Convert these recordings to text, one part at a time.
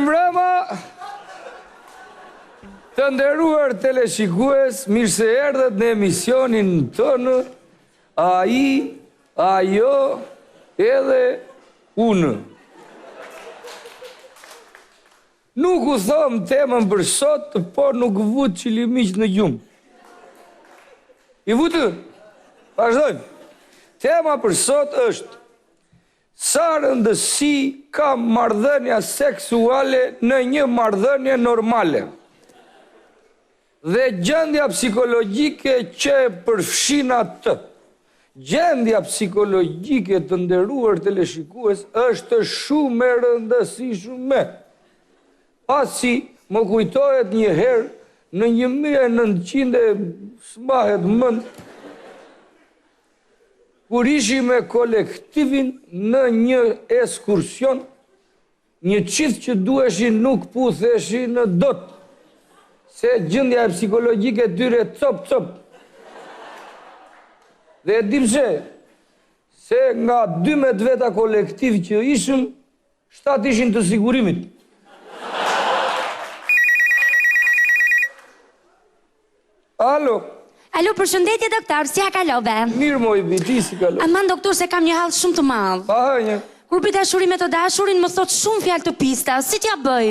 Mirëmbrëma, të nderuar teleshikues, mirë se erdhët në emisionin tonë, ai, ajo, edhe unë. Nuk u thom temën për sot, por nuk vut qilimiq në gjumë. I vutë, vazhdojmë. Tema për sot është sa rëndësi ka marrëdhënia seksuale në një marrëdhënie normale dhe gjendja psikologjike që e përfshin atë. Gjendja psikologjike, të nderuar teleshikues, është shumë e rëndësishme. Pasi më kujtohet një herë në 1900 smahet mënd, kur ishi me kolektivin në një ekskursion, një qift që duheshin nuk putheshin në dot, se gjendja psikologjike tyre cop. Dhe e dim se nga 12 veta kolektiv që ishëm, 7 ishin të sigurimit. Alo? Alo, përshëndetje doktor, si a kalove? Mirë moj biti, si kalove? Aman doktor, se kam një hall shumë të madh. Pa hënje. Kur bëj dashuri me të dashurin, më thot shumë fjalë të pista, si t'ja bëj?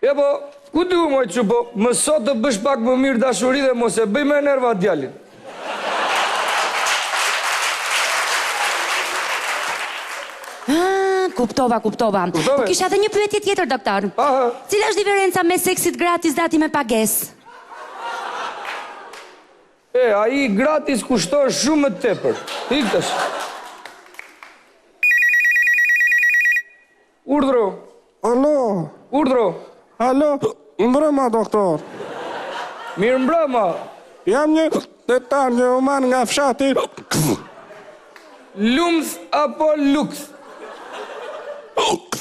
E po, ku du moj që po, më sot të bësh pak më mirë dashuri dhe mos e bëj me nerva djalin. Kuptova. Po kisha edhe një pyetje tjetër, doktor. Aha. Cila është diferenca me seksit gratis dhe ati me pagesë? Ai gratis kushton shumë më tepër. Iktash. Urdhro. Alo. Urdhro. Alo. Mbrëma, doktor. Mirë mbrëma. Jam një detar një uman nga fshati. Lumth apo lukth?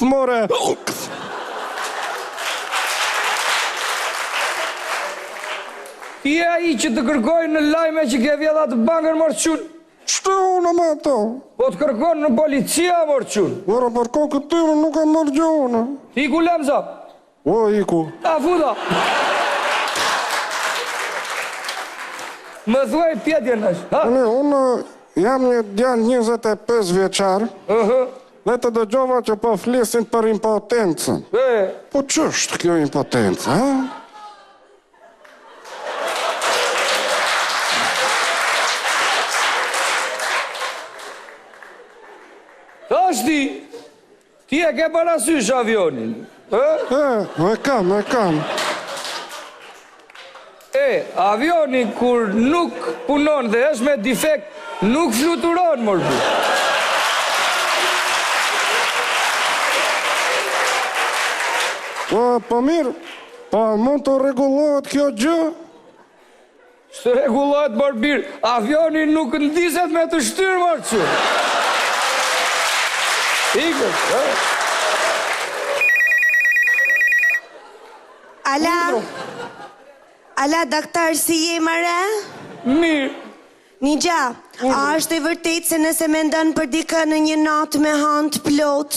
More. Ti e ai që të kërkojnë në lajme që ke vjedha të bangën morçun? Shtë unë me ato? Po të kërkojnë në policia morçun? Ora, për ko këtyre nuk e mërë gjohënë. Ti ku lemza? O, iku. Ta futa. Më thuaj pjetje nësh. Unë jam një djalë 25 vjeqar. Dhe të dëgjova që po flisin për impotencën. Po që është kjo impotencë, ha? Tashti, ti e ke parasysh avionin. Me kam. Avioni kur nuk punon dhe është me defekt, nuk fluturon, morbi. Po mirë, po mund të rregullohet kjo gjë? Së rregullohet, morbir, avioni nuk ndiset me të shtyrë, morçu. Ikës, Ala, doktor, si je mëre? Mirë. Një gja, a është e vërtet se nëse me ndonë për dika në një natë me hantë plot,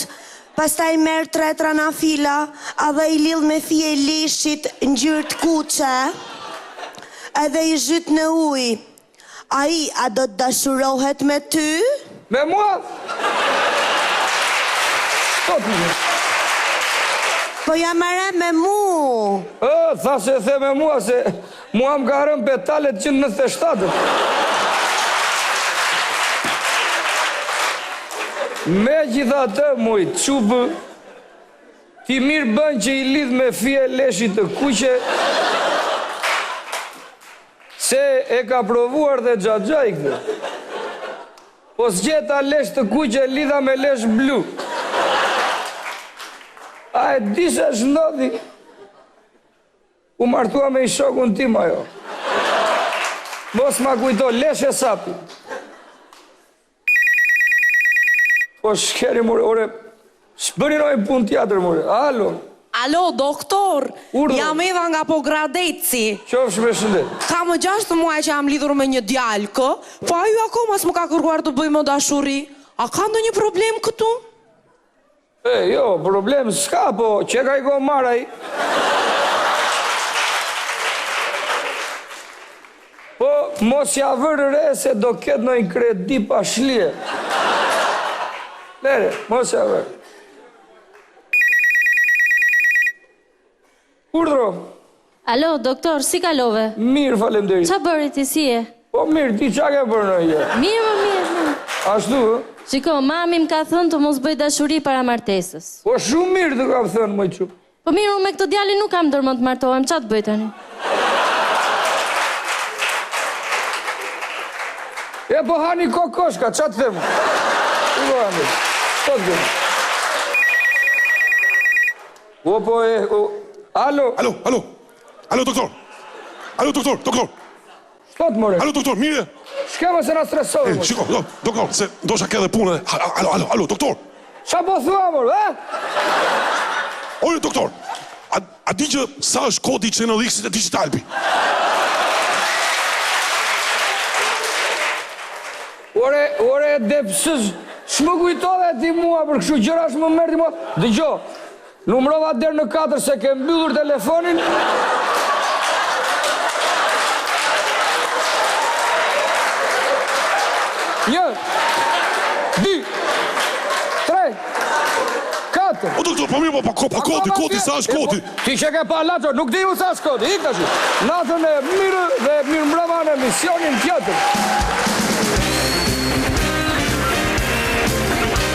pastaj merë 3 tranafila, a dhe i lidh me fije leshit në gjyrë të kuqe, edhe i zhyt në uj, a do të dashurohet me ty? Me mua? Po jam marrë me mu. Tha se the me mua, se mua më ka rënë petalet 197. Me gjitha të, moj qupë, ti mirë bën që i lidh me fije leshit të kuqe, se e ka provuar dhe Xhaxhai këtë. Po s'gjeta lesh të kuqe, lidha me lesh blu. A e di se shndodhi? U martua me i shokun tim ajo. Mos ma kujto, lesh e sapi. Po shkeri, more, shpërinoj pun tjatër, more. Alo, doktor, Urdhër. jam Eva nga Pogradeci. Qofsh me shëndet. Ka më 6 muaj që jam lidhur me një djalkë, po ajo akoma s'më ka kërkuar të bëjmë dashuri. A ka ndonjë problem këtu? Jo, problem s'ka, po që ka i go maraj. Po, mos ja vërë re se do ketë në i kredi pa shlje. Lere, mos ja vërë. Urdhro. Alo, doktor, si kalove? Mirë, falemderit. Qa bëri ti si e? Po mirë, ti qa ke bërë në je? Mirë. Ashtu, Shiko, mami më ka thënë të mos bëj dashuri para martesës. Po shumë mirë të kam thënë, më qup. Po mirë, unë me këtë djali nuk kam dërmën të martohem, qa të bëj tani? E po hani kokoshka, qa të themë? I po hani, po të gëmë. O po e, alo. Alo, doktor. Doktor. Shtot, more. Alo, doktor, mire. Shkema se na stresove, more. Shiko, doktor, se ndosha ke dhe punë. Alo, doktor. Qa po thua, more, e? Oje, doktor, a di që sa është kodi që në likësit e digitalbi? Ore, depsës, shmë kujtove ti mua për kështu gjëra shmë mërti mua. Dëgjo, numrova dherë në 4 se ke mbyllur telefonin. Një, 2, 3, 4. O, doktor, po mirë, pa kodi, sa është kodi? Ti që ke pa lato, nuk di mu sa është kodi, ikta që. Natën e mirë dhe mirë mbrëma në emisionin tjetër.